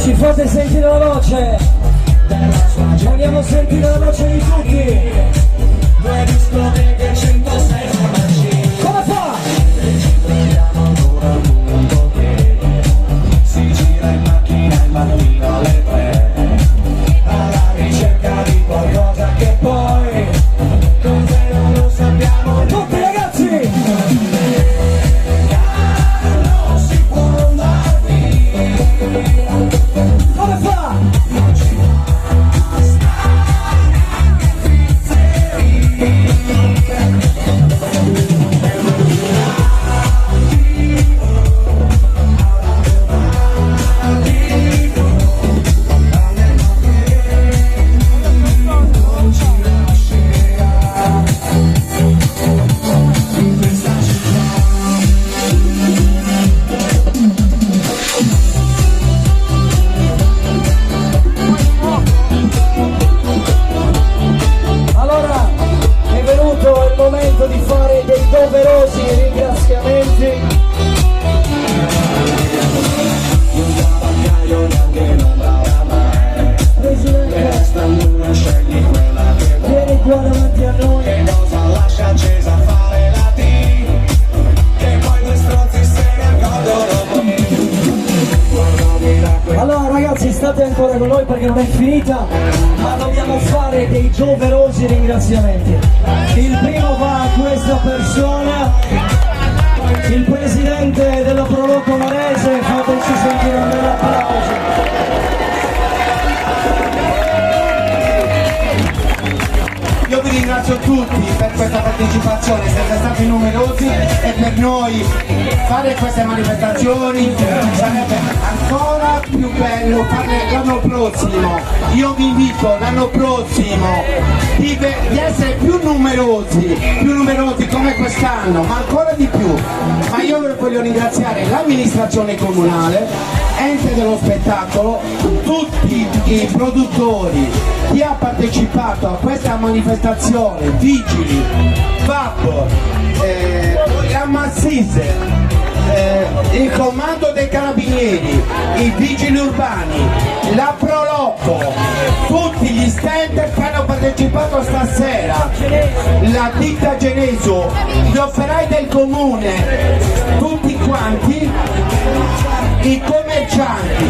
Ci fate sentire la voce? Vogliamo sentire la voce di tutti? Due discoteche, 106 farmaci. Come fa? Ci troviamo ancora al mondo che si gira in macchina il mattino alle 3 alla ricerca di qualcosa che poi cos'è non lo sappiamo. Tutti ragazzi! Non si può andare via. Come fa? Di fare dei doverosi ringraziamenti. Presidente, vieni qua davanti a noi. Che cosa lascia accesa fare la T che poi due stronzi se ne accorgono. Allora ragazzi, state ancora con noi perché non è finita, ma dobbiamo fare dei doverosi ringraziamenti. Il primo va a questa persona, il presidente della Proloco Varese, fateci sentire un bel applauso. Io vi ringrazio tutti per questa partecipazione, siete stati numerosi e per noi fare queste manifestazioni sarebbe ancora più bello farle l'anno prossimo. Io vi invito l'anno prossimo di essere più numerosi come quest'anno, ma ancora di più. Ma io voglio ringraziare l'amministrazione comunale, ente dello spettacolo, tutti i produttori, chi ha partecipato a questa manifestazione, vigili, VAP, la Massise, il comando dei carabinieri, i vigili urbani, la Proloco, tutti gli stand che hanno partecipato stasera, la ditta Geneso, gli operai del comune, tutti quanti, i commercianti,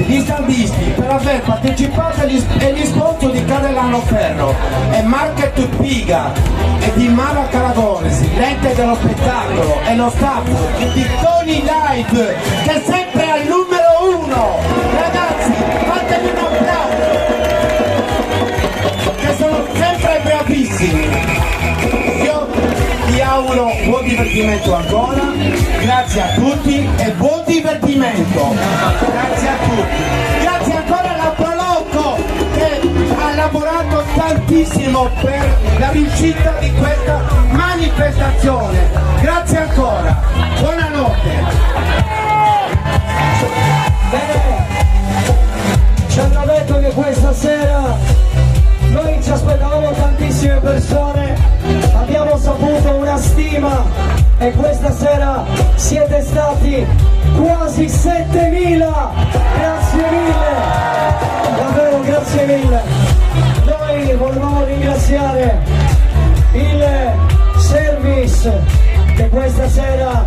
gli standisti per aver partecipato e gli sponsor di Cadellano Ferro e Market Piga e di Mara Caragonesi, l'ente dello spettacolo e lo staff di Tony Live che è sempre al numero 1. Ragazzi, fatevi un applauso che sono sempre bravissimi. Io vi auguro buon divertimento ancora, grazie a tutti e buon divertimento, grazie a tutti, grazie ancora alla Proloco che ha lavorato tantissimo per la riuscita di questa manifestazione, grazie ancora, buonanotte. Bene, ci hanno detto che questa sera noi ci aspettavamo tantissime persone, abbiamo saputo una stima e questa sera siete stati quasi 7.000, grazie mille, davvero grazie mille. Noi volevamo ringraziare il service che questa sera